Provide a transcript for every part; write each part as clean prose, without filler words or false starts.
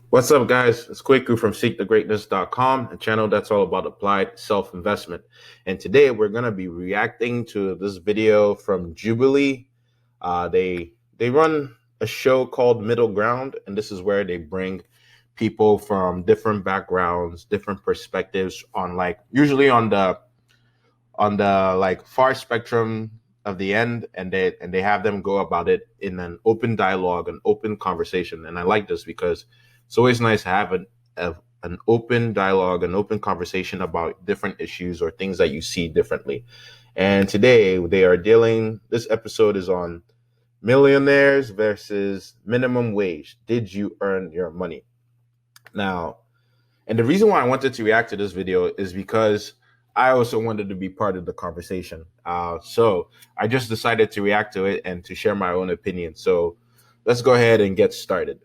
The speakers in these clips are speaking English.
What's up, guys? It's Kweku from SeekTheGreatness.com, a channel that's all about applied self-investment. And today we're going to be reacting to this video from Jubilee. They run a show called Middle Ground, and this is where they bring people from different backgrounds, different perspectives on usually on the far spectrum of the end, and they have them go about it in an open dialogue, an open conversation. And I like this because it's always nice to have an open dialogue, an open conversation about different issues or things that you see differently. And today they are dealing, this episode is on millionaires versus minimum wage. Did you earn your money? Now, and the reason why I wanted to react to this video is because I also wanted to be part of the conversation. So I just decided to react to it and to share my own opinion. So let's go ahead and get started.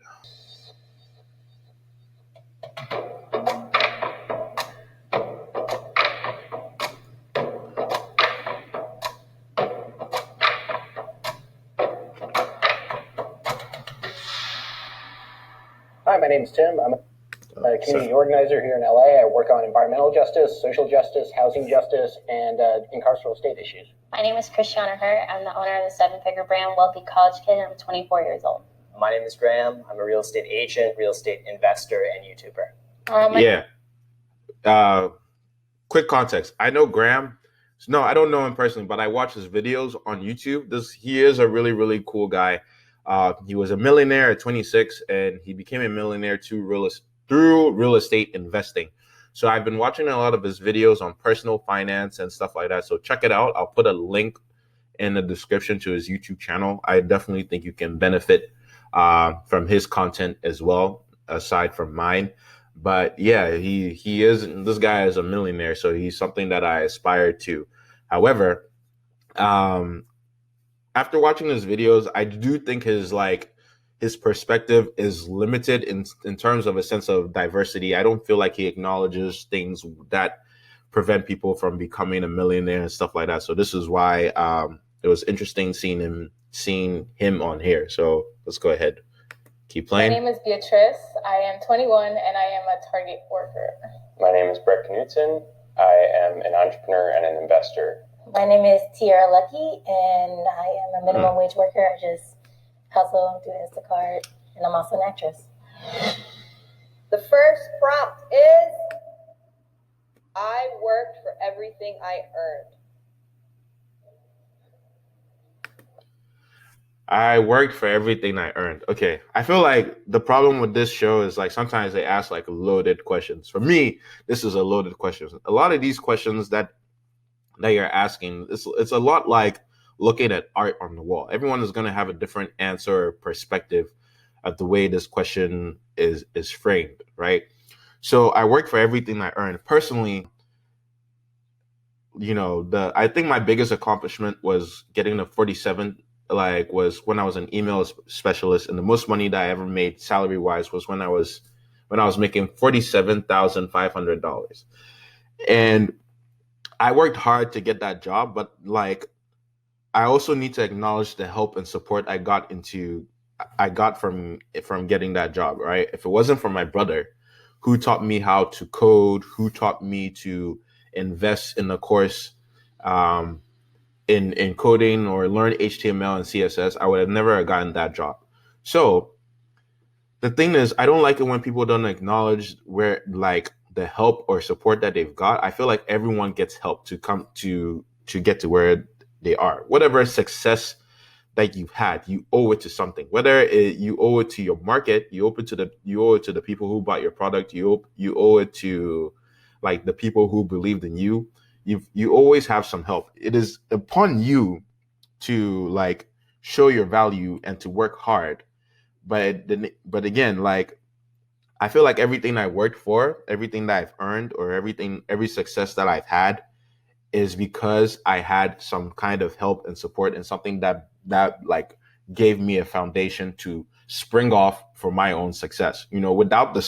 Hi, my name is Tim. I'm a community organizer here in LA. I work on environmental justice, social justice, housing justice, and incarceral state issues. My name is Christiana Hurt. I'm the owner of the seven-figure brand Wealthy College Kid, and I'm 24 years old. My name is Graham. I'm a real estate agent, real estate investor, and YouTuber. Quick context. I know Graham. No, I don't know him personally, but I watch his videos on YouTube. He is a really, really cool guy. He was a millionaire at 26, and he became a millionaire through real estate investing. So I've been watching a lot of his videos on personal finance and stuff like that. So check it out. I'll put a link in the description to his YouTube channel. I definitely think you can benefit from his content as well, aside from mine. But yeah, this guy is a millionaire, so he's something that I aspire to. However, after watching his videos, I do think his perspective is limited in terms of a sense of diversity. I don't feel like he acknowledges things that prevent people from becoming a millionaire and stuff like that. So this is why it was interesting seeing him on here. So let's go ahead. Keep playing. My name is Beatrice. I am 21 and I am a Target worker. My name is Brett Knudsen. I am an entrepreneur and an investor. My name is Tiara Lucky, and I am a minimum wage worker. I just hustle, do Instacart, and I'm also an actress. The first prompt is, I worked for everything I earned. I worked for everything I earned. Okay. I feel like the problem with this show is sometimes they ask loaded questions. For me, this is a loaded question. A lot of these questions that you're asking, it's a lot like looking at art on the wall. Everyone is going to have a different answer or perspective of the way this question is framed, right? So I work for everything I earn. Personally, I think my biggest accomplishment was getting the 47, was when I was an email specialist, and the most money that I ever made salary wise was when I was making $47,500. And I worked hard to get that job, but I also need to acknowledge the help and support I got from getting that job, right? If it wasn't for my brother, who taught me how to code, who taught me to invest in a course in coding or learn HTML and CSS, I would have never gotten that job. So the thing is, I don't like it when people don't acknowledge where the help or support that they've got. I feel like everyone gets help to come to get to where they are. Whatever success that you've had, you owe it to something. Whether you owe it to your market, you owe it to the people who bought your product, you owe it to the people who believed in you. You always have some help. It is upon you to show your value and to work hard. But again, I feel like everything I worked for, everything that I've earned, or every success that I've had is because I had some kind of help and support and something that gave me a foundation to spring off for my own success. Without the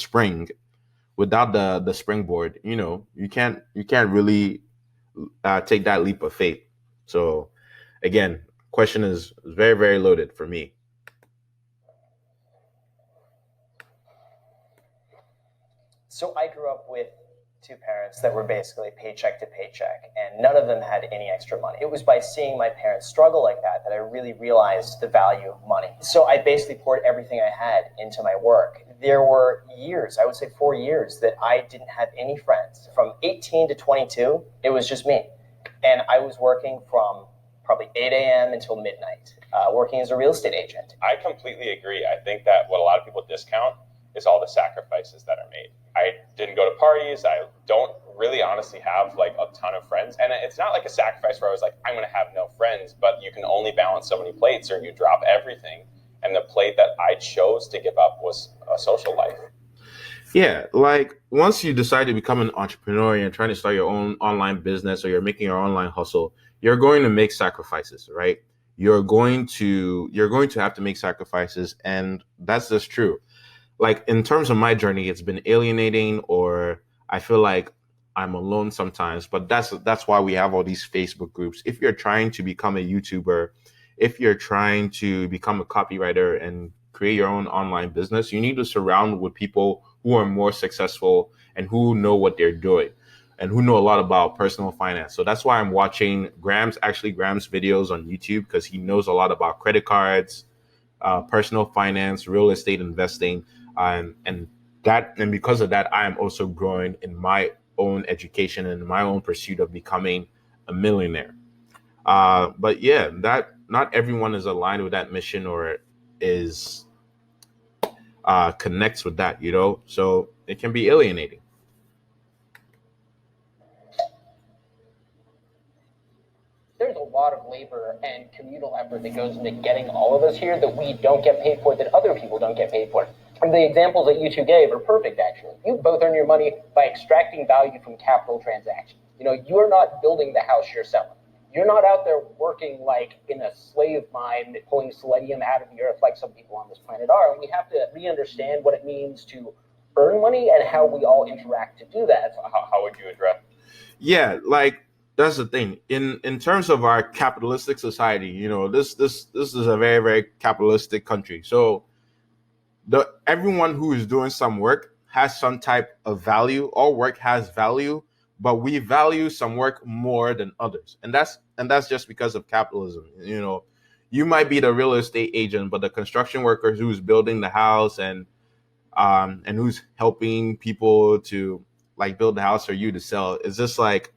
springboard, you can't really take that leap of faith. So again, question is very, very loaded for me. So I grew up with two parents that were basically paycheck to paycheck, and none of them had any extra money. It was by seeing my parents struggle like that I really realized the value of money. So I basically poured everything I had into my work. There were years, I would say 4 years, that I didn't have any friends. From 18 to 22, it was just me. And I was working from probably 8 a.m. until midnight, working as a real estate agent. I completely agree. I think that what a lot of people discount is all the sacrifices that are made. I didn't go to parties. I don't really honestly have like a ton of friends. And it's not like a sacrifice where I was like, I'm going to have no friends, but you can only balance so many plates or you drop everything. And the plate that I chose to give up was a social life. Yeah, like once you decide to become an entrepreneur and trying to start your own online business or you're making your online hustle, you're going to make sacrifices, right? You're going to have to make sacrifices, and that's just true. Like in terms of my journey, it's been alienating, or I feel like I'm alone sometimes, but that's why we have all these Facebook groups. If you're trying to become a YouTuber, if you're trying to become a copywriter and create your own online business, you need to surround with people who are more successful and who know what they're doing and who know a lot about personal finance. So that's why I'm watching Graham's videos on YouTube, because he knows a lot about credit cards, personal finance, real estate investing, and because of that, I am also growing in my own education and my own pursuit of becoming a millionaire. But yeah, that not everyone is aligned with that mission or is connects with that, so it can be alienating. There's a lot of labor and communal effort that goes into getting all of us here that we don't get paid for, that other people don't get paid for. And the examples that you two gave are perfect, actually. You both earn your money by extracting value from capital transactions. You're not building the house you're selling. You're not out there working like in a slave mine, pulling selenium out of the earth like some people on this planet are. And we have to re-understand what it means to earn money and how we all interact to do that. So how would you address? Yeah, like that's the thing. In terms of our capitalistic society, this is a very, very capitalistic country. So everyone who is doing some work has some type of value. All work has value, but we value some work more than others, and that's just because of capitalism. You might be the real estate agent, but the construction worker who's building the house and who's helping people to like build the house for you to sell, it's just like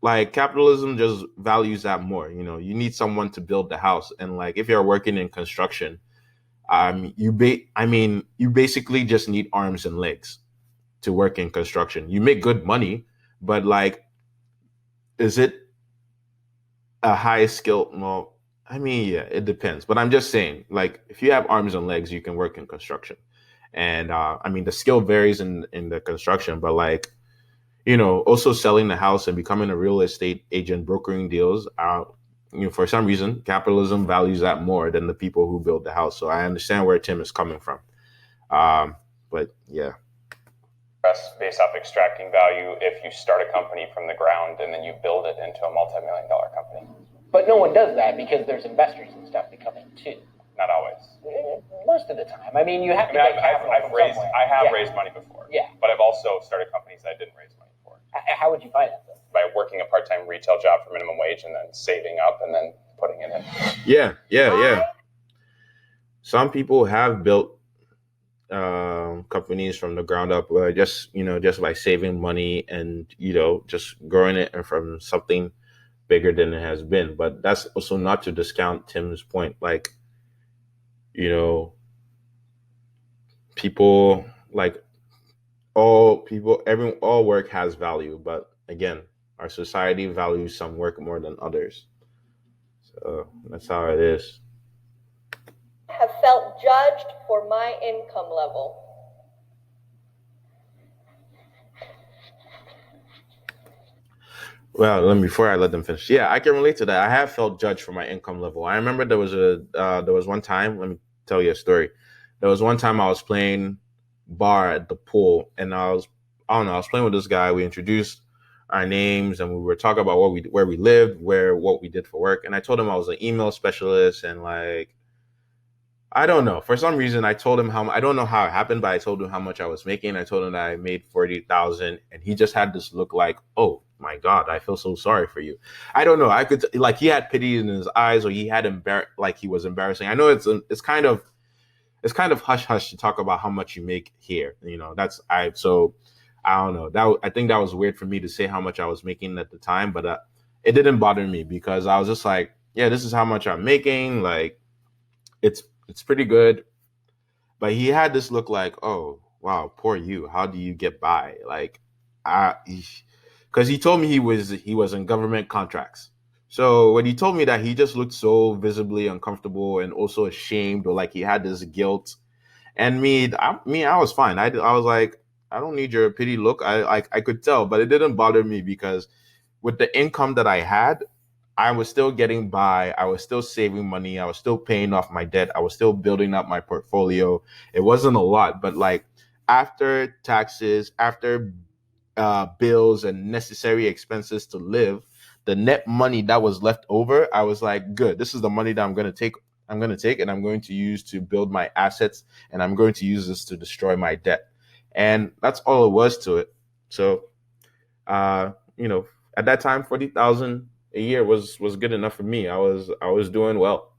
like capitalism just values that more. You need someone to build the house, and like if you're working in construction, you basically just need arms and legs to work in construction. You make good money, but like, is it a high skill? Well, yeah, it depends. But I'm just saying, like, if you have arms and legs, you can work in construction. And the skill varies in the construction, but like, also selling the house and becoming a real estate agent, brokering deals. For some reason, capitalism values that more than the people who build the house. So I understand where Tim is coming from. But yeah. Based off extracting value if you start a company from the ground and then you build it into a multi-million-dollar company. But no one does that because there's investors and stuff that come in too. Not always. Most of the time. You have to get capital from somewhere. I have raised money before. Yeah. But I've also started companies that I didn't raise money for. How would you finance them? By working a part-time retail job for minimum wage and then saving up and then putting it in. Yeah. Some people have built companies from the ground up, just by saving money and just growing it from something bigger than it has been. But that's also not to discount Tim's point. Like, people, like all work has value, but again, our society values some work more than others. So that's how it is. Have felt judged for my income level. Well, before I let them finish. Yeah, I can relate to that. I have felt judged for my income level. I remember there was one time, let me tell you a story. There was one time I was playing bar at the pool, and I was playing with this guy. We introduced our names and we were talking about where we lived, what we did for work. And I told him I was an email specialist and like, I don't know. For some reason, I told him how. I don't know how it happened, but I told him how much I was making. I told him that I made 40,000, and he just had this look like, "Oh my God, I feel so sorry for you." I don't know. I could like he had pity in his eyes, or he had like he was embarrassing. I know it's kind of hush hush to talk about how much you make here. That's I don't know. I think that was weird for me to say how much I was making at the time, but it didn't bother me because I was just like, yeah, this is how much I'm making. Like it's pretty good. But he had this look like, oh wow, poor you. How do you get by? Like, I, because he told me he was in government contracts. So when he told me that, he just looked so visibly uncomfortable and also ashamed, or like he had this guilt. And I was fine. I was like, I don't need your pity look. I could tell, but it didn't bother me because with the income that I had, I was still getting by. I was still saving money. I was still paying off my debt. I was still building up my portfolio. It wasn't a lot, but like after taxes, after bills and necessary expenses to live, the net money that was left over, I was like, good. This is the money that I'm going to take. I'm going to take and I'm going to use to build my assets, and I'm going to use this to destroy my debt. And that's all it was to it. So, uh, you know, at that time, 40,000 a year was good enough for me. I was doing well.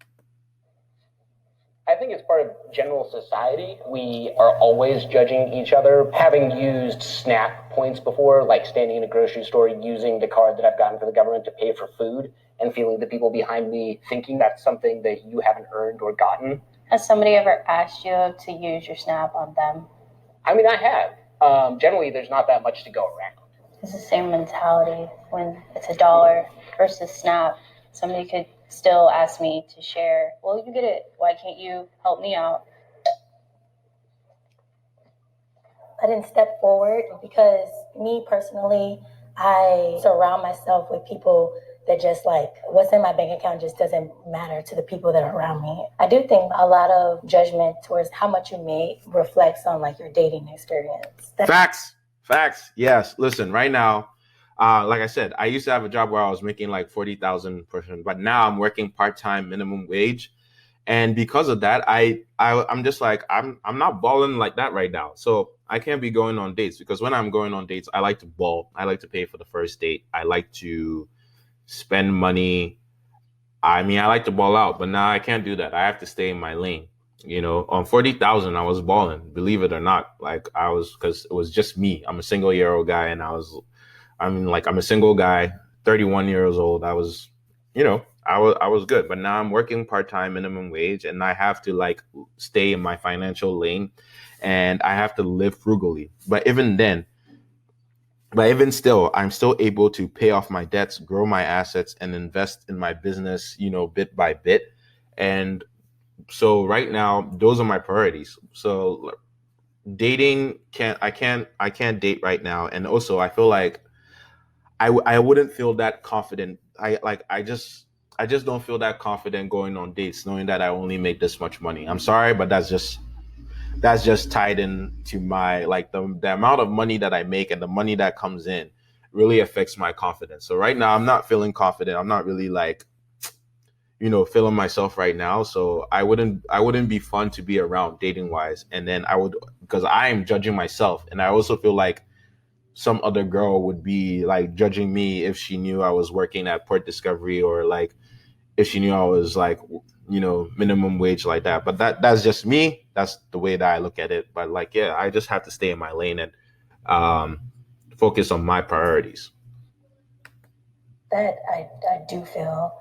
I think it's part of general society. We are always judging each other. Having used SNAP points before, like standing in a grocery store using the card that I've gotten for the government to pay for food and feeling the people behind me thinking that's something that you haven't earned or gotten. Has somebody ever asked you to use your Snap on them? I mean, I have. Generally, there's not that much to go around. It's the same mentality when it's $1 versus Snap. Somebody could still ask me to share. Well, you get it. Why can't you help me out? I didn't step forward because me personally, I surround myself with people that just like what's in my bank account just doesn't matter to the people that are around me. I do think a lot of judgment towards how much you make reflects on like your dating experience. Facts. Yes. Listen, right now, like I said, I used to have a job where I was making like 40,000 per person, but now I'm working part-time minimum wage. And because of that, I'm just like I'm not balling like that right now. So I can't be going on dates because when I'm going on dates, I like to ball. I like to pay for the first date. I like to spend money. I mean, I like to ball out, but now I can't do that. I have to stay in my lane. On 40,000, I was balling, believe it or not. Like I was, because it was just me. I'm a single-year-old guy, and I'm a single guy, 31 years old. I was good, but now I'm working part-time minimum wage, and I have to like stay in my financial lane, and I have to live frugally. But even still, I'm still able to pay off my debts, grow my assets, and invest in my business, bit by bit. And so right now, those are my priorities. So dating I can't date right now, and also I feel like I wouldn't feel that confident. I just don't feel that confident going on dates, knowing that I only make this much money. I'm sorry, but that's just tied in to my like the amount of money that I make and the money that comes in really affects my confidence. So right now I'm not feeling confident. I'm not really like feeling myself right now. So I wouldn't be fun to be around dating wise. And then I would, because I am judging myself, and I also feel like some other girl would be like judging me if she knew I was working at Port Discovery, or like if she knew I was like minimum wage like that. But that's just me. That's the way that I look at it. But like, yeah, I just have to stay in my lane and um focus on my priorities. That I do feel.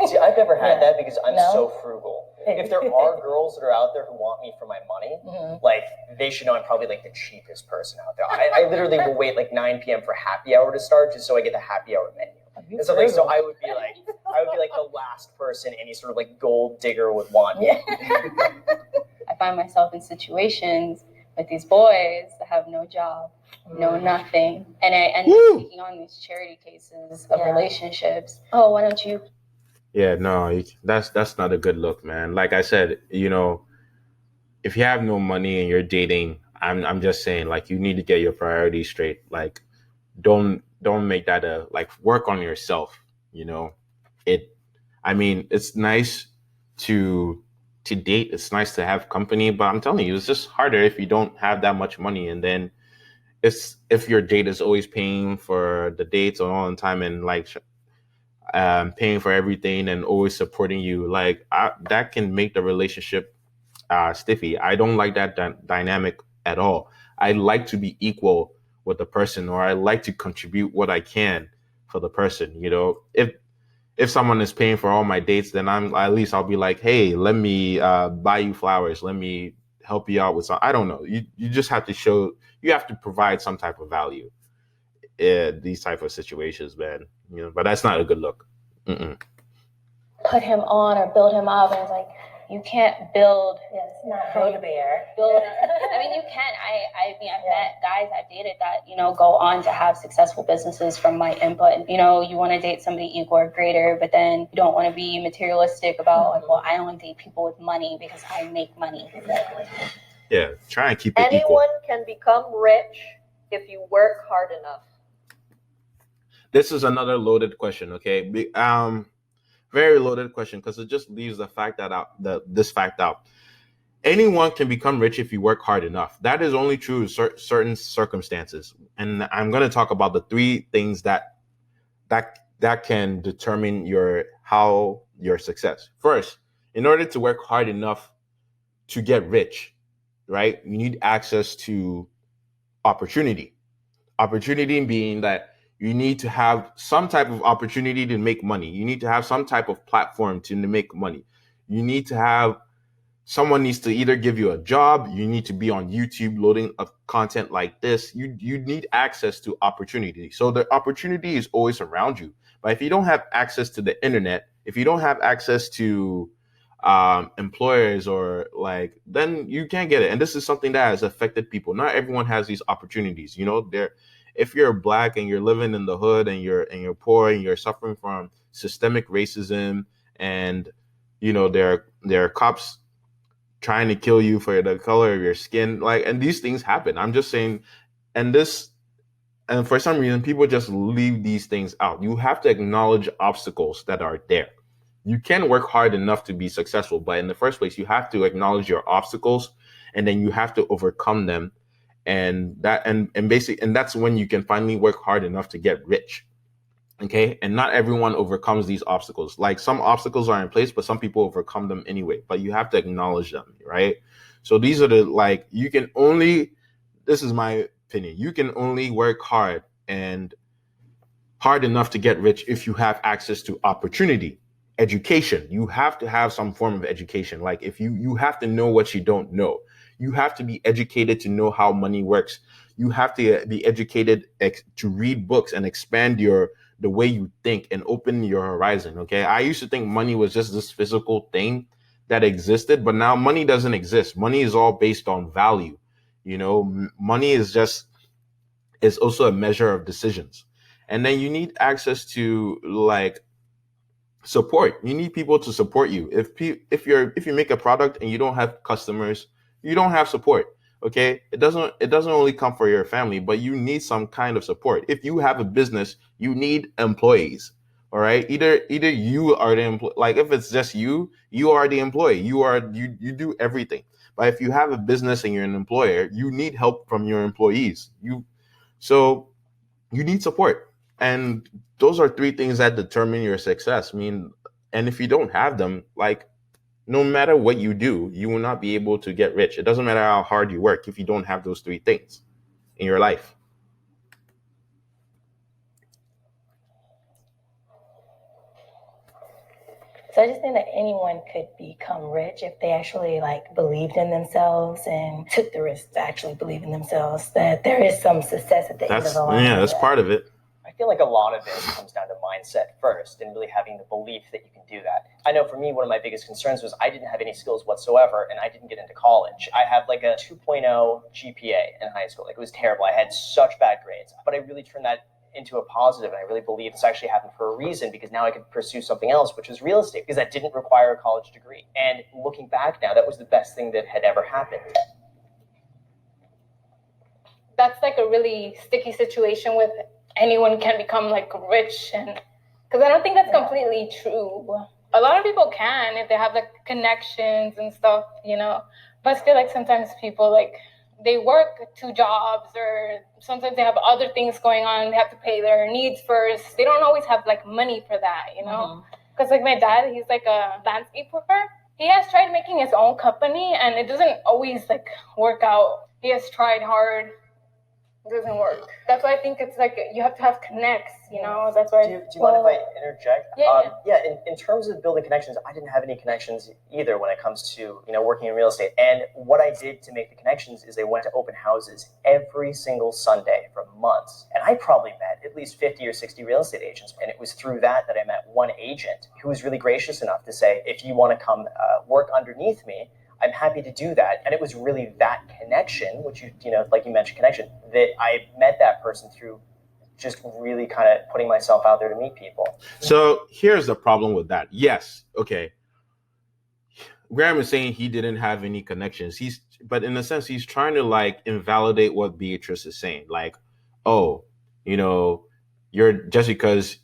See, I've never had Yeah. that because I'm No? so frugal. If there are girls that are out there who want me for my money, like they should know I'm probably like the cheapest person out there. I literally will wait like 9 p.m. for happy hour to start just so I get the happy hour menu. And so, so I would be like the last person any sort of like gold digger would want. Yeah. I find myself in situations with these boys that have no job, no nothing. And I end up taking on these charity cases of relationships. Oh, why don't you? Yeah, no, that's not a good look, man. Like I said, if you have no money and you're dating, I'm just saying, like, you need to get your priorities straight. Like, don't make that a like, work on yourself. It I mean, it's nice to to date. It's nice to have company, but I'm telling you, it's just harder if you don't have that much money. And then if your date is always paying for the dates all the time and like paying for everything and always supporting you, like that can make the relationship stiffy. I don't like that dynamic at all. I like to be equal with the person, or I like to contribute what I can for the person. You know, if someone is paying for all my dates, then I'll be like, hey, let me buy you flowers. Let me help you out with some. I don't know. You just have to you have to provide some type of value in these type of situations, man. You know, but that's not a good look. Mm-mm. Put him on or build him up, and it's like, you can't build. Yes, not build a bear. Build. I mean, you can. I mean, I've met guys I've dated that, you know, go on to have successful businesses from my input. You know, you want to date somebody equal or greater, but then you don't want to be materialistic about like, well, I only date people with money because I make money. Exactly. Yeah, try and keep it equal. Anyone can become rich if you work hard enough. This is another loaded question, okay? Very loaded question, because it just leaves this fact out. Anyone can become rich if you work hard enough. That is only true in certain circumstances. And I'm going to talk about the 3 things that can determine your success. First, in order to work hard enough to get rich, right? You need access to opportunity. Opportunity being that you need to have some type of opportunity to make money. You need to have some type of platform to make money. You need to have someone needs to either give you a job. You need to be on YouTube loading of content like this. You need access to opportunity. So the opportunity is always around you. But if you don't have access to the internet, if you don't have access to employers or like, then you can't get it. And this is something that has affected people. Not everyone has these opportunities. You know, if you're Black and you're living in the hood and you're poor and you're suffering from systemic racism, and you know there are cops trying to kill you for the color of your skin, like, and these things happen. I'm just saying, and for some reason people just leave these things out. You have to acknowledge obstacles that are there. You can work hard enough to be successful, but in the first place you have to acknowledge your obstacles, and then you have to overcome them. And that's when you can finally work hard enough to get rich. Okay. And not everyone overcomes these obstacles. Like, some obstacles are in place, but some people overcome them anyway, but you have to acknowledge them. Right. So these are this is my opinion. You can only work hard enough to get rich if you have access to opportunity. Education. You have to have some form of education. Like, if you have to know what you don't know. You have to be educated to know how money works. You have to be educated to read books and expand the way you think and open your horizon. Okay. I used to think money was just this physical thing that existed, but now money doesn't exist. Money is all based on value. You know, money is also a measure of decisions. And then you need access to like support. You need people to support you. If you make a product and you don't have customers, you don't have support. Okay, it doesn't only come for your family, but you need some kind of support. If you have a business, you need employees. All right, either you are the employee. Like, if it's just you are the employee. You do everything. But if you have a business and you're an employer, you need help from your employees. So you need support. And those are 3 things that determine your success. I mean, and if you don't have them, like, no matter what you do, you will not be able to get rich. It doesn't matter how hard you work if you don't have those 3 things in your life. So I just think that anyone could become rich if they actually like believed in themselves and took the risk to actually believe in themselves, that there is some success at the end of the line. Yeah, that's part of it. I feel like a lot of it comes down to mindset first, and really having the belief that you can do that. I know for me, one of my biggest concerns was I didn't have any skills whatsoever, and I didn't get into college. I had like a 2.0 GPA in high school. Like, it was terrible. I had such bad grades, but I really turned that into a positive, and I really believe this actually happened for a reason, because now I could pursue something else, which was real estate, because that didn't require a college degree. And looking back now, that was the best thing that had ever happened. That's like a really sticky situation with anyone can become like rich, and because I don't think that's completely true. A lot of people can if they have like connections and stuff, you know. But still, like sometimes people like they work 2 jobs, or sometimes they have other things going on. They have to pay their needs first. They don't always have like money for that, you know. Because like my dad, he's like a landscaper. He has tried making his own company, and it doesn't always like work out. He has tried hard. It doesn't work. That's why I think it's like you have to have connects, you know. That's why. Do you mind if I interject? Yeah. In terms of building connections, I didn't have any connections either when it comes to working in real estate. And what I did to make the connections is I went to open houses every single Sunday for months, and I probably met at least 50 or 60 real estate agents. And it was through that I met one agent who was really gracious enough to say, if you want to come work underneath me, I'm happy to do that. And it was really that connection, which like you mentioned, connection, that I met that person through just really kind of putting myself out there to meet people. So here's the problem with that. Yes, okay. Graham is saying he didn't have any connections. But in a sense, he's trying to like invalidate what Beatrice is saying. Like, oh, just because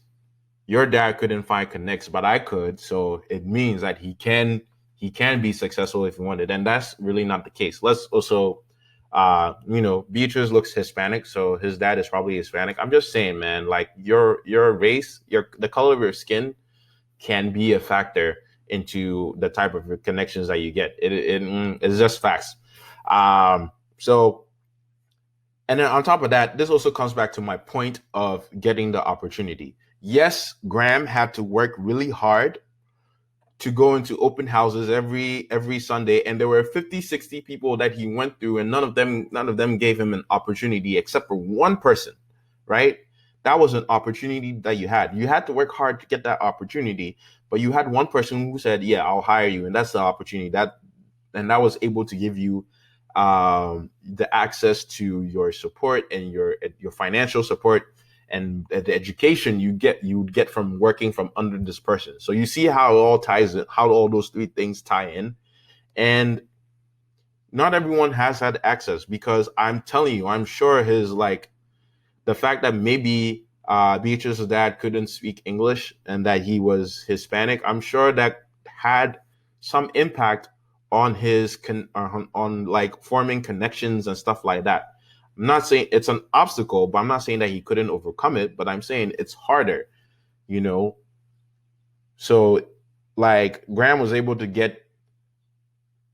your dad couldn't find connects, but I could, so it means that he can be successful if he wanted, and that's really not the case. Let's also, Beatrice looks Hispanic, so his dad is probably Hispanic. I'm just saying, man, like your race, the color of your skin can be a factor into the type of connections that you get. It's just facts. So, and then on top of that, this also comes back to my point of getting the opportunity. Yes, Graham had to work really hard to go into open houses every Sunday, and there were 50, 60 people that he went through, and none of them gave him an opportunity except for one person, right? That was an opportunity that you had. You had to work hard to get that opportunity, but you had one person who said, "Yeah, I'll hire you," and that's the opportunity that was able to give you the access to your support and your financial support and the education you get from working from under this person. So you see how it all ties in, how all those 3 things tie in. And not everyone has had access, because I'm telling you, I'm sure the fact that maybe Beatrice's dad couldn't speak English and that he was Hispanic, I'm sure that had some impact on his on like forming connections and stuff like that. I'm not saying it's an obstacle, but I'm not saying that he couldn't overcome it, but I'm saying it's harder, So like Graham was able to get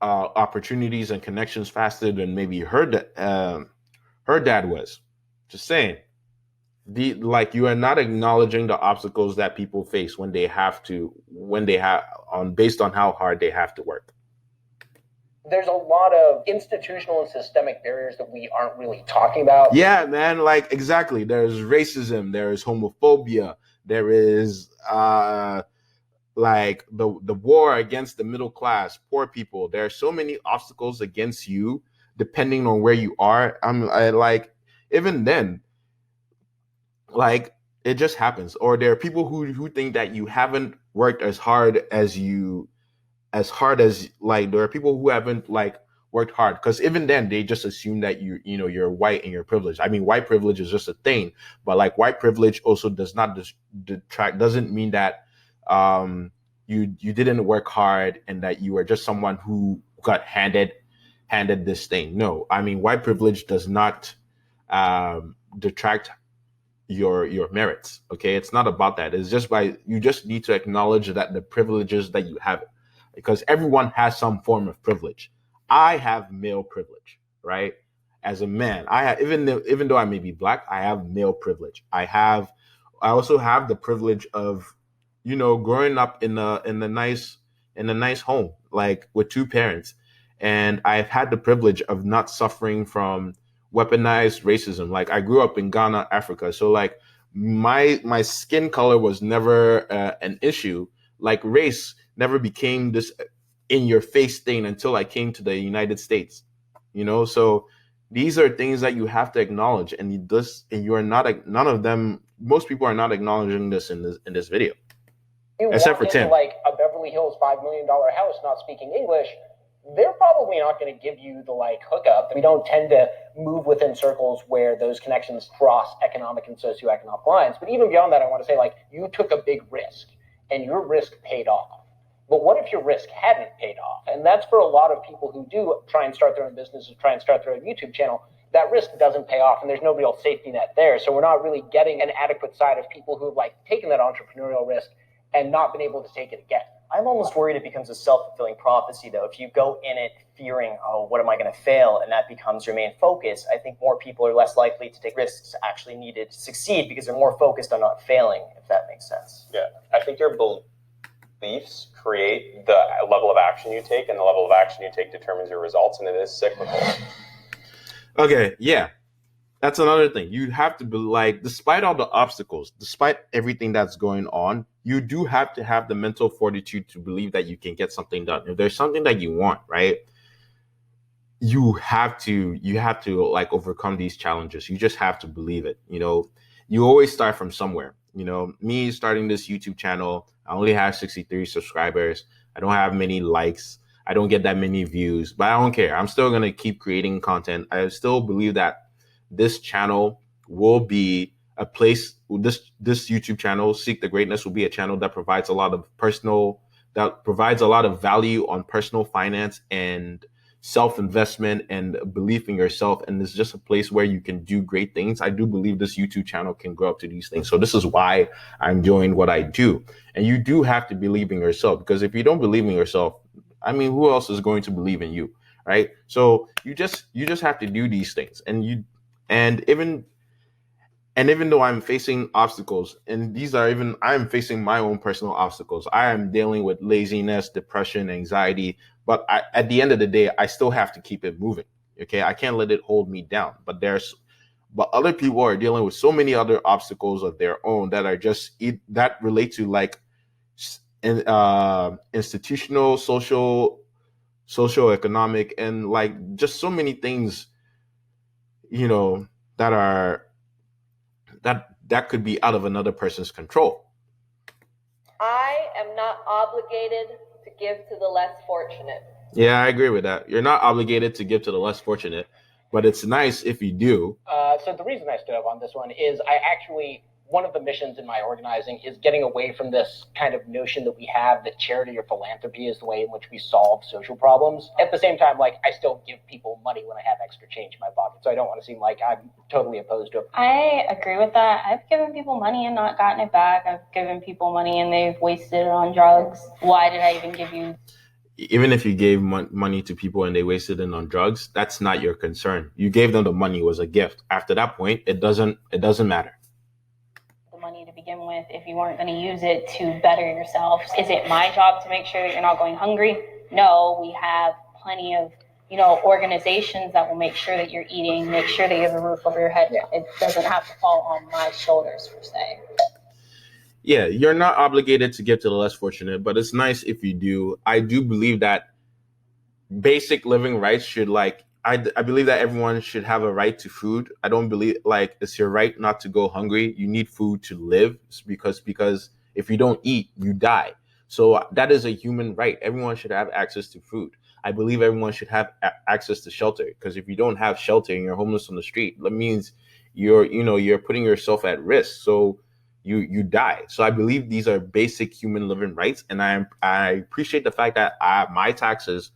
opportunities and connections faster than maybe her dad was. Just saying. You are not acknowledging the obstacles that people face based on how hard they have to work. There's a lot of institutional and systemic barriers that we aren't really talking about. Yeah, man, like exactly. There's racism, there's homophobia, there is like the war against the middle class, poor people. There are so many obstacles against you depending on where you are. Even then, like it just happens. Or there are people who think that you haven't worked as hard as like there are people who haven't like worked hard, because even then they just assume that you're white and you're privileged. I mean, white privilege is just a thing, but like white privilege also does not doesn't mean that you didn't work hard and that you are just someone who got handed this thing. No, I mean, white privilege does not detract your merits. Okay, it's not about that. It's just you just need to acknowledge that the privileges that you have, because everyone has some form of privilege. I have male privilege, right? As a man, I have, even though I may be black, I have male privilege. I also have the privilege of, growing up in a nice home, like with 2 parents, and I've had the privilege of not suffering from weaponized racism. Like I grew up in Ghana, Africa, so like my skin color was never an issue. Like race never became this in your face thing until I came to the United States, so these are things that you have to acknowledge, and you are not, most people are not acknowledging this in this video. You except walk for Tim. into like a Beverly Hills $5 million house not speaking English, they're probably not going to give you the like hookup. We don't tend to move within circles where those connections cross economic and socioeconomic lines. But even beyond that, I want to say like you took a big risk and your risk paid off. But what if your risk hadn't paid off? And that's for a lot of people who do try and start their own businesses, try and start their own YouTube channel. That risk doesn't pay off, and there's no real safety net there. So we're not really getting an adequate side of people who've like taken that entrepreneurial risk and not been able to take it again. I'm almost worried it becomes a self-fulfilling prophecy, though. If you go in it fearing, oh, what am I going to fail, and that becomes your main focus, I think more people are less likely to take risks actually needed to succeed because they're more focused on not failing, if that makes sense. Yeah, I think your beliefs create the level of action you take, and the level of action you take determines your results, and it is cyclical. Okay, yeah. That's another thing. You have to be like, despite all the obstacles, despite everything that's going on, you do have to have the mental fortitude to believe that you can get something done. If there's something that you want, right? You have to like overcome these challenges. You just have to believe it. You know, you always start from somewhere. You know, me starting this YouTube channel, I only have 63 subscribers. I don't have many likes. I don't get that many views, but I don't care. I'm still going to keep creating content. I still believe that this channel will be a place, this YouTube channel, Seek the Greatness, will be a channel that provides a lot of value on personal finance and self-investment and belief in yourself. And it's just a place where you can do great things. I do believe this YouTube channel can grow up to these things. So this is why I'm doing what I do. And you do have to believe in yourself, because if you don't believe in yourself, I mean, who else is going to believe in you, right? So you just have to do these things. And even though I'm facing obstacles, and I'm facing my own personal obstacles. I am dealing with laziness, depression, anxiety, but at the end of the day, I still have to keep it moving. Okay, I can't let it hold me down. But other people are dealing with so many other obstacles of their own that are that relate to like institutional, social, economic, and like just so many things, you know, that could be out of another person's control. I am not obligated to give to the less fortunate. Yeah, I agree with that. You're not obligated to give to the less fortunate, but it's nice if you do. So the reason I stood up on this one is one of the missions in my organizing is getting away from this kind of notion that we have that charity or philanthropy is the way in which we solve social problems. At the same time, like, I still give people money when I have extra change in my pocket, so I don't want to seem like I'm totally opposed to it. I agree with that. I've given people money and not gotten it back. I've given people money and they've wasted it on drugs. Why did I even give you? Even if you gave money to people and they wasted it on drugs, that's not your concern. You gave them the money, it was a gift. After that point, it doesn't matter. Money to begin with, if you weren't going to use it to better yourself. Is it my job to make sure that you're not going hungry? No, we have plenty of, organizations that will make sure that you're eating, make sure that you have a roof over your head. It doesn't have to fall on my shoulders per se. Yeah, you're not obligated to give to the less fortunate, but it's nice if you do. I do believe that basic living rights should I believe that everyone should have a right to food. I don't believe it's your right not to go hungry. You need food to live, because if you don't eat, you die. So that is a human right. Everyone should have access to food. I believe everyone should have access to shelter, because if you don't have shelter and you're homeless on the street, that means you're putting yourself at risk. So you die. So I believe these are basic human living rights, and I appreciate the fact that my taxes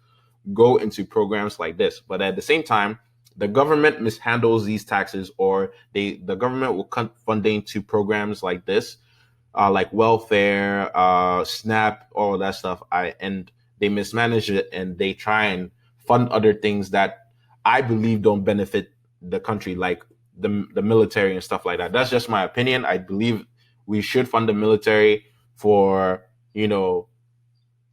go into programs like this. But at the same time, the government mishandles these taxes, or the government will cut funding to programs like this, like welfare, SNAP, all of that stuff. And they mismanage it, and they try and fund other things that I believe don't benefit the country, like the military and stuff like that. That's just my opinion. I believe we should fund the military for,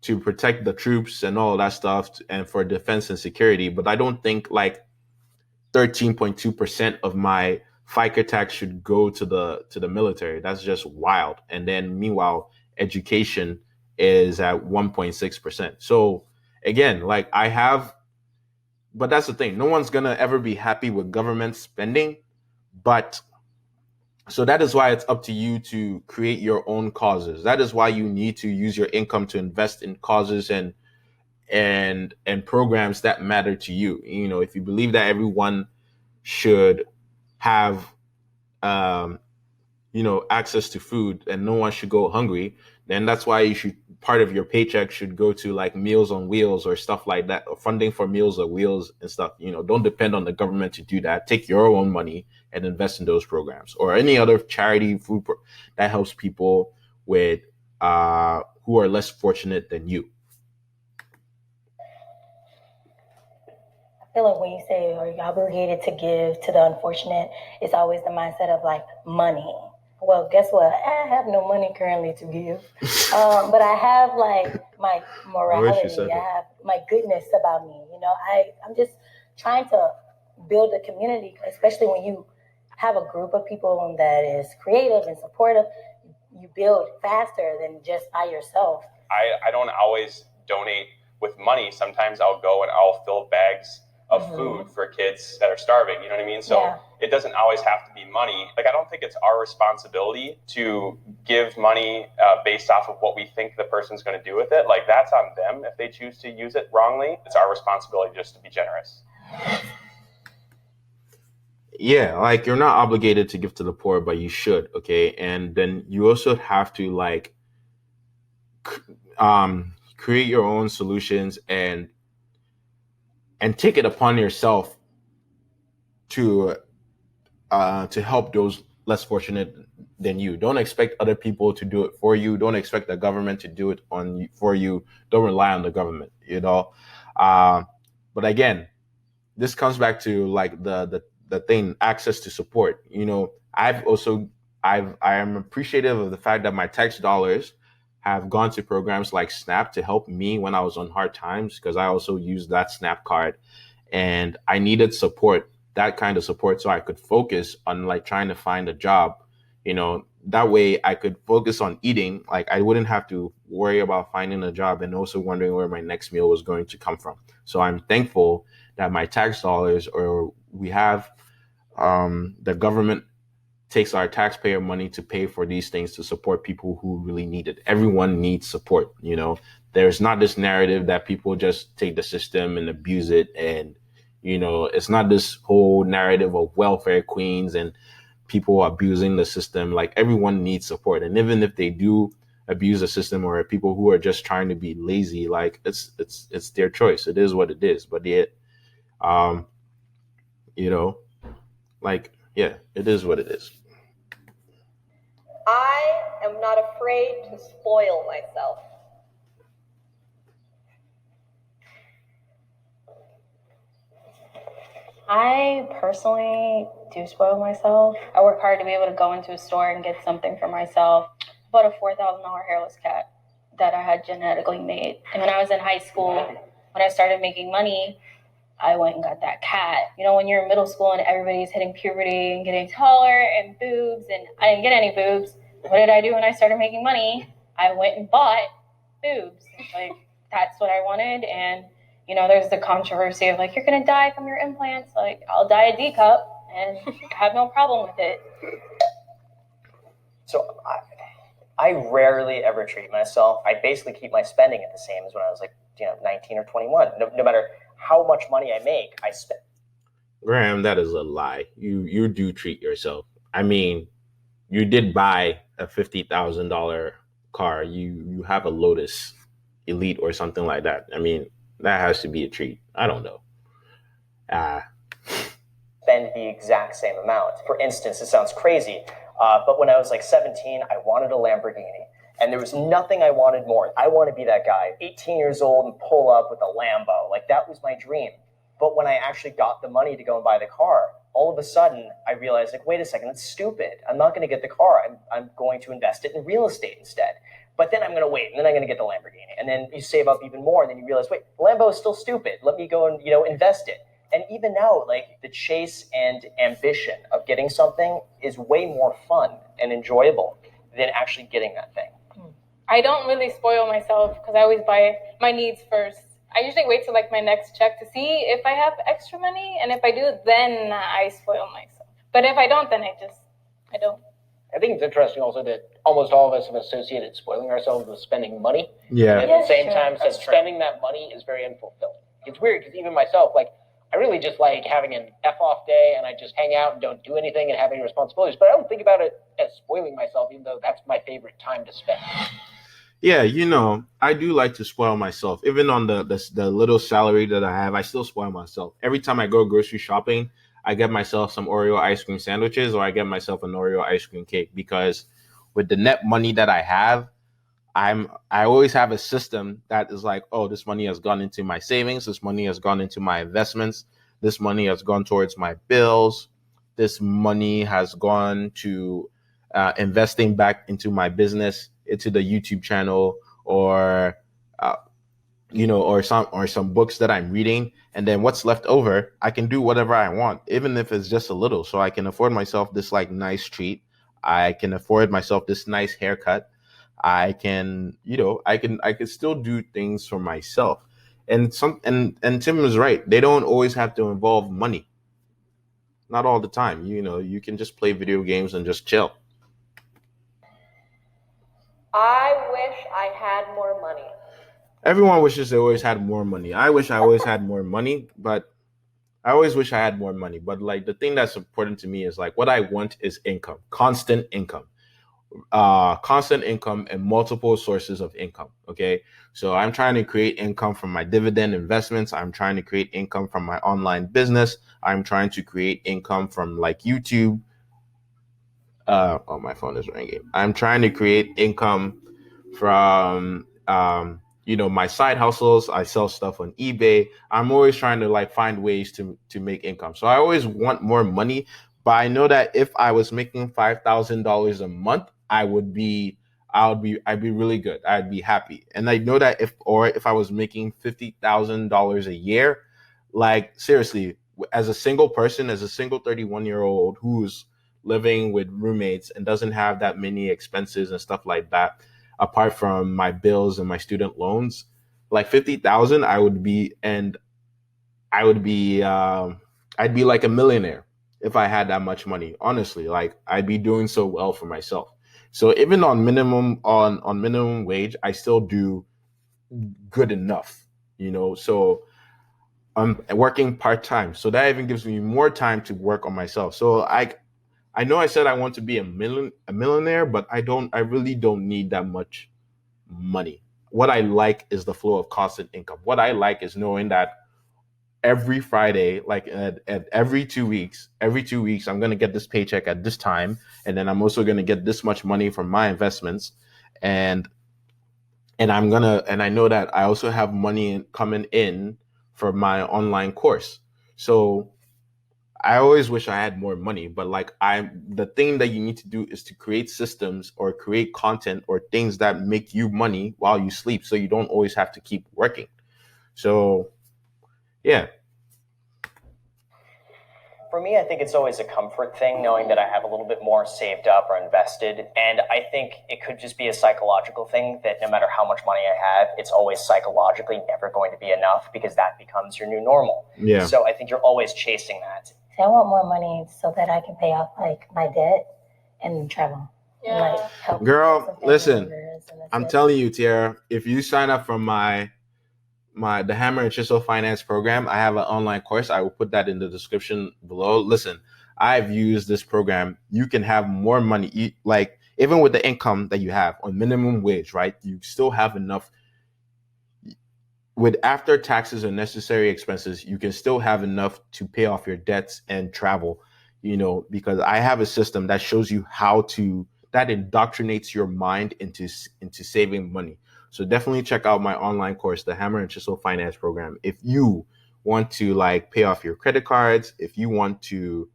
to protect the troops and all that stuff, and for defense and security. But I don't think 13.2% of my FICA tax should go to the military. That's just wild. And then meanwhile, education is at 1.6%. So again, but that's the thing. No one's gonna ever be happy with government spending. But so that is why it's up to you to create your own causes. That is why you need to use your income to invest in causes and programs that matter to you. If you believe that everyone should have, access to food and no one should go hungry, then that's why you should part of your paycheck should go to like Meals on Wheels or stuff like that, or funding for Meals on Wheels and stuff. Don't depend on the government to do that. Take your own money and invest in those programs or any other charity that helps people with who are less fortunate than you. I feel like when you say, are you obligated to give to the unfortunate, it's always the mindset of like money. Well, guess what? I have no money currently to give. But I have like my morality. I have my goodness about me. I'm just trying to build a community, especially when you have a group of people that is creative and supportive. You build faster than just by yourself. I don't always donate with money. Sometimes I'll go and I'll fill bags of food for kids that are starving. You know what I mean? So it doesn't always have to be money. Like, I don't think it's our responsibility to give money based off of what we think the person's going to do with it. Like, that's on them if they choose to use it wrongly. It's our responsibility just to be generous. Yeah, like, you're not obligated to give to the poor, but you should, okay? And then you also have to like create your own solutions and take it upon yourself to help those less fortunate than you. Don't expect other people to do it for you. Don't expect the government to do it for you. Don't rely on the government, But again, this comes back to like the thing, access to support. I am appreciative of the fact that my tax dollars have gone to programs like SNAP to help me when I was on hard times, because I also used that SNAP card and I needed support, that kind of support, so I could focus on like trying to find a job. That way I could focus on eating. Like, I wouldn't have to worry about finding a job and also wondering where my next meal was going to come from. So I'm thankful that my tax dollars, or we have the government takes our taxpayer money to pay for these things to support people who really need it. Everyone needs support. There's not this narrative that people just take the system and abuse it. And, it's not this whole narrative of welfare queens and people abusing the system. Like, everyone needs support. And even if they do abuse the system, or people who are just trying to be lazy, like, it's their choice. It is what it is. But yet, like, yeah, it is what it is. I am not afraid to spoil myself. I personally do spoil myself. I work hard to be able to go into a store and get something for myself. I bought a $4,000 hairless cat that I had genetically made. And when I was in high school, when I started making money, I went and got that cat. When you're in middle school and everybody's hitting puberty and getting taller and boobs, and I didn't get any boobs. What did I do when I started making money? I went and bought boobs. Like, that's what I wanted. And there's the controversy of like, you're going to die from your implants. Like, I'll die a D cup and have no problem with it. So I rarely ever treat myself. I basically keep my spending at the same as when I was like, 19 or 21. No matter how much money I make, I spend. Graham, that is a lie. You do treat yourself. I mean, you did buy a $50,000 car. You have a Lotus Elite or something like that. I mean, that has to be a treat. I don't know. Spend the exact same amount. For instance, it sounds crazy, but when I was like 17, I wanted a Lamborghini. And there was nothing I wanted more. I want to be that guy, 18 years old, and pull up with a Lambo. Like, that was my dream. But when I actually got the money to go and buy the car, all of a sudden I realized, like, wait a second, that's stupid. I'm not going to get the car. I'm going to invest it in real estate instead. But then I'm going to wait, and then I'm going to get the Lamborghini. And then you save up even more, and then you realize, wait, Lambo is still stupid. Let me go and, invest it. And even now, like, the chase and ambition of getting something is way more fun and enjoyable than actually getting that thing. I don't really spoil myself because I always buy my needs first. I usually wait till like my next check to see if I have extra money, and if I do, then I spoil myself. But if I don't, then I don't. I think it's interesting also that almost all of us have associated spoiling ourselves with spending money. Yeah. And at the same time, said spending that money is very unfulfilling. It's weird because even myself, like, I really just like having an F-off day and I just hang out and don't do anything and have any responsibilities. But I don't think about it as spoiling myself, even though that's my favorite time to spend. Yeah, I do like to spoil myself. Even on the little salary that I have, I still spoil myself. Every time I go grocery shopping, I get myself some Oreo ice cream sandwiches or I get myself an Oreo ice cream cake because with the net money that I have, I always have a system that is like, oh, this money has gone into my savings, this money has gone into my investments, this money has gone towards my bills, this money has gone to investing back into my business, into the YouTube channel, or uh, or some books that I'm reading, and then what's left over, I can do whatever I want, even if it's just a little. So I can afford myself this like nice treat. I can afford myself this nice haircut. I can, I can still do things for myself. And Tim is right. They don't always have to involve money. Not all the time. You can just play video games and just chill. I wish I had more money. Everyone wishes they always had more money. I wish I always had more money, but I always wish I had more money. But like the thing that's important to me is like what I want is income, constant income and multiple sources of income. Okay. So I'm trying to create income from my dividend investments. I'm trying to create income from my online business. I'm trying to create income from like YouTube. Oh, my phone is ringing. I'm trying to create income from my side hustles. I sell stuff on eBay. I'm always trying to like find ways to make income. So I always want more money, but I know that if I was making $5,000 a month, I'd be really good. I'd be happy. And I know that if I was making $50,000 a year, like seriously, as a single person, as a single 31-year-old who's living with roommates and doesn't have that many expenses and stuff like that, apart from my bills and my student loans, like 50,000, I would be, I'd be like a millionaire if I had that much money. Honestly, like I'd be doing so well for myself. So even on minimum wage, I still do good enough. So I'm working part time, so that even gives me more time to work on myself. So I know I said I want to be a millionaire, but I really don't need that much money. What I like is the flow of constant income. What I like is knowing that every Friday, like at every 2 weeks, I'm gonna get this paycheck at this time, and then I'm also gonna get this much money from my investments, and and I know that I also have money coming in for my online course. So I always wish I had more money, but like the thing that you need to do is to create systems or create content or things that make you money while you sleep so you don't always have to keep working. So, yeah. For me, I think it's always a comfort thing knowing that I have a little bit more saved up or invested. And I think it could just be a psychological thing that no matter how much money I have, it's always psychologically never going to be enough because that becomes your new normal. Yeah. So I think you're always chasing that. I want more money so that I can pay off like my debt and travel. Yeah. And, like, help Girl, listen, I'm it. telling you, Tiara, if you sign up for the Hammer and Chisel Finance program, I have an online course. I will put that in the description below. Listen, I've used this program. You can have more money, like even with the income that you have on minimum wage, right? You still have enough with after taxes and necessary expenses. You can still have enough to pay off your debts and travel. Because I have a system that shows you that indoctrinates your mind into saving money. So definitely check out my online course, the Hammer and Chisel Finance Program. If you want to like pay off your credit cards, if you want to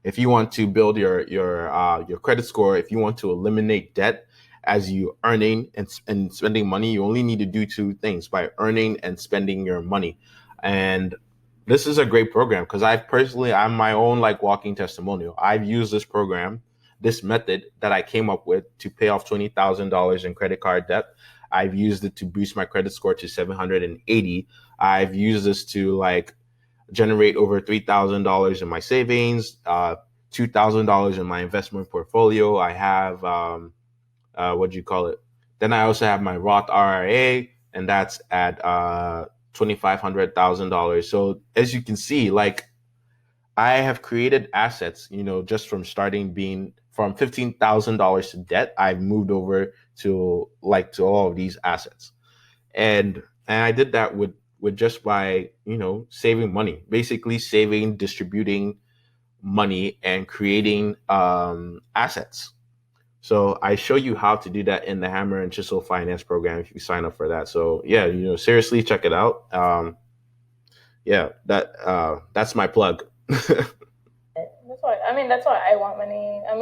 build your credit score, if you want to eliminate debt as you earning and spending money, you only need to do two things by earning and spending your money. And this is a great program because I'm my own like walking testimonial. I've used this program, this method that I came up with to pay off $20,000 in credit card debt. I've used it to boost my credit score to 780. I've used this to like generate over $3,000 in my savings, $2,000 in my investment portfolio. I have what do you call it? Then I also have my Roth IRA, and that's at $2,500,000. So as you can see, like I have created assets, just from starting being from $15,000 to debt, I've moved over to all of these assets. And I did that with just by, saving money, basically saving, distributing money, and creating assets. So I show you how to do that in the Hammer and Chisel Finance program if you sign up for that. So yeah, seriously, check it out. That's my plug. That's why I want money. I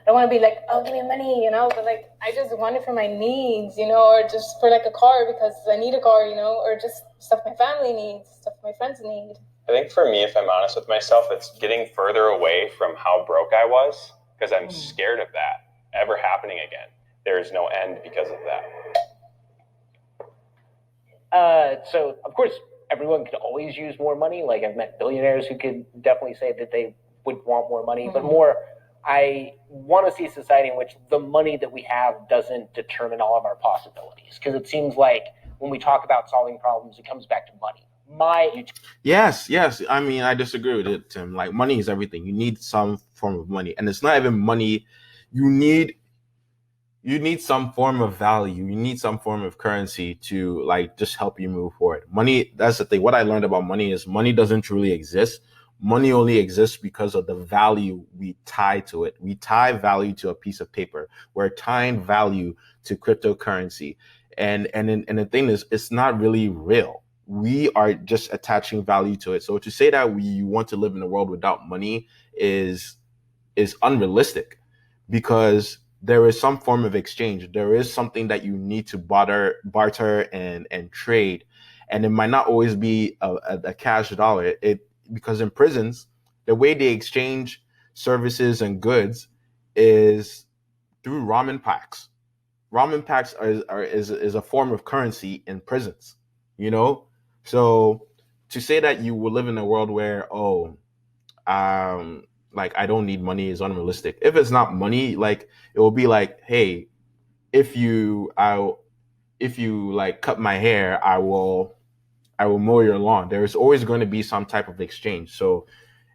don't want to be like, oh, give me money, but like, I just want it for my needs, or just for like a car because I need a car, or just stuff my family needs, stuff my friends need. I think for me, if I'm honest with myself, it's getting further away from how broke I was because I'm scared of that ever happening again. There is no end because of that. So of course, everyone could always use more money. Like I've met billionaires who could definitely say that they would want more money, but more, I want to see a society in which the money that we have doesn't determine all of our possibilities. Because it seems like when we talk about solving problems, it comes back to money. Yes. I disagree with it, Tim. Like, money is everything. You need some form of money, and it's not even money. You need some form of value. You need some form of currency to like just help you move forward. Money, that's the thing. What I learned about money is money doesn't truly exist. Money only exists because of the value we tie to it. We tie value to a piece of paper. We're tying value to cryptocurrency. And the thing is, it's not really real. We are just attaching value to it. So to say that we want to live in a world without money is unrealistic, because there is some form of exchange. There is something that you need to barter and trade. And it might not always be a cash dollar. Because in prisons, the way they exchange services and goods is through ramen packs. Ramen packs is a form of currency in prisons, So to say that you will live in a world where, like I don't need money is unrealistic. If it's not money, like it will be like, hey, if you like cut my hair, I will mow your lawn. There is always going to be some type of exchange. So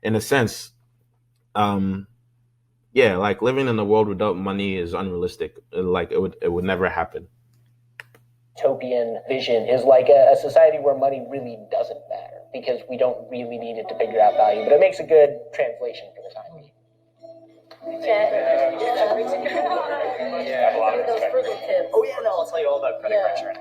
in a sense, like living in a world without money is unrealistic. Like it would never happen. Utopian vision is like a society where money really doesn't matter because we don't really need it to figure out value, but it makes a good translation for the time being. I'll tell you all about credit card sharing.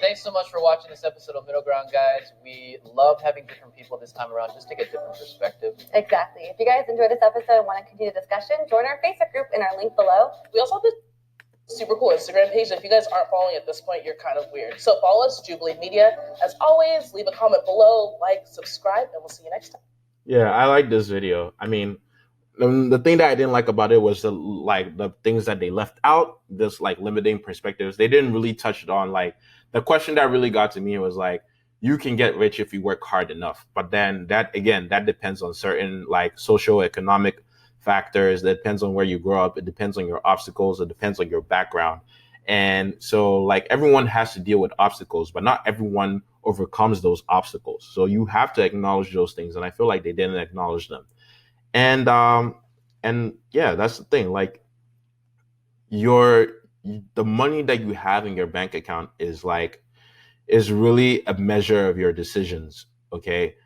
Thanks so much for watching this episode of Middle Ground, guys. We love having different people this time around just to get different perspective. Exactly. If you guys enjoyed this episode and want to continue the discussion, join our Facebook group in our link below. We also have this super cool Instagram page. If you guys aren't following at this point, you're kind of weird. So follow us, Jubilee Media. As always, leave a comment below, like, subscribe, and we'll see you next time. Yeah, I like this video. The thing that I didn't like about it was the things that they left out, this like limiting perspectives. They didn't really touch it on. Like, the question that really got to me was like, you can get rich if you work hard enough. But then that depends on certain like socioeconomic factors. That depends on where you grow up. It depends on your obstacles. It depends on your background. And so like everyone has to deal with obstacles, but not everyone overcomes those obstacles. So you have to acknowledge those things. And I feel like they didn't acknowledge them. And yeah, that's the thing. Like the money that you have in your bank account is really a measure of your decisions. Okay.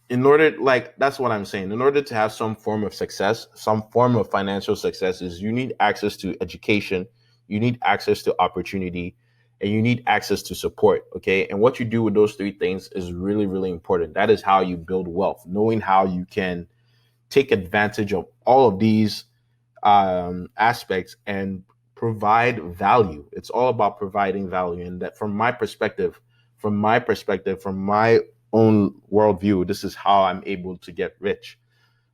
That's what I'm saying. In order to have some form of success, some form of financial success, is you need access to education, you need access to opportunity, and you need access to support. Okay. And what you do with those three things is really, really important. That is how you build wealth, knowing how you can take advantage of all of these aspects and provide value. It's all about providing value. And that from my perspective, from my own worldview, this is how I'm able to get rich.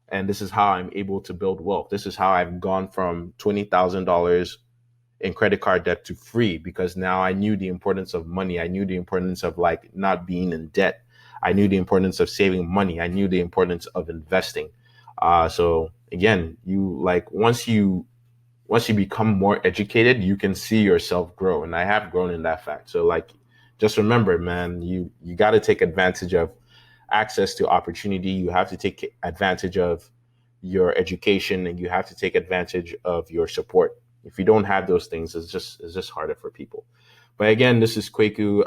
And this is how I'm able to build wealth. This is how I've gone from $20,000 in credit card debt to free, because now I knew the importance of money. I knew the importance of like not being in debt. I knew the importance of saving money. I knew the importance of investing. So again, you like once you become more educated, you can see yourself grow. And I have grown in that fact. So like, just remember, man, you got to take advantage of access to opportunity. You have to take advantage of your education, and you have to take advantage of your support. If you don't have those things, it's just harder for people. But again, this is Kweku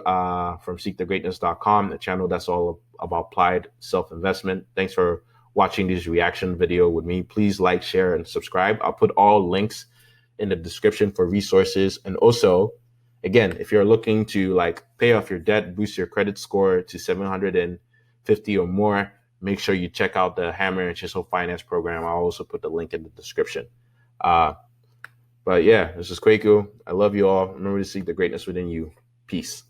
from seekthegreatness.com, a channel that's all about applied self-investment. Thanks for watching this reaction video with me. Please like, share, and subscribe. I'll put all links in the description for resources. And also, again, if you're looking to like pay off your debt, boost your credit score to 750 or more, make sure you check out the Hammer and Chisel Finance Program. I'll also put the link in the description. But yeah, this is Kweku. I love you all. Remember to seek the greatness within you. Peace.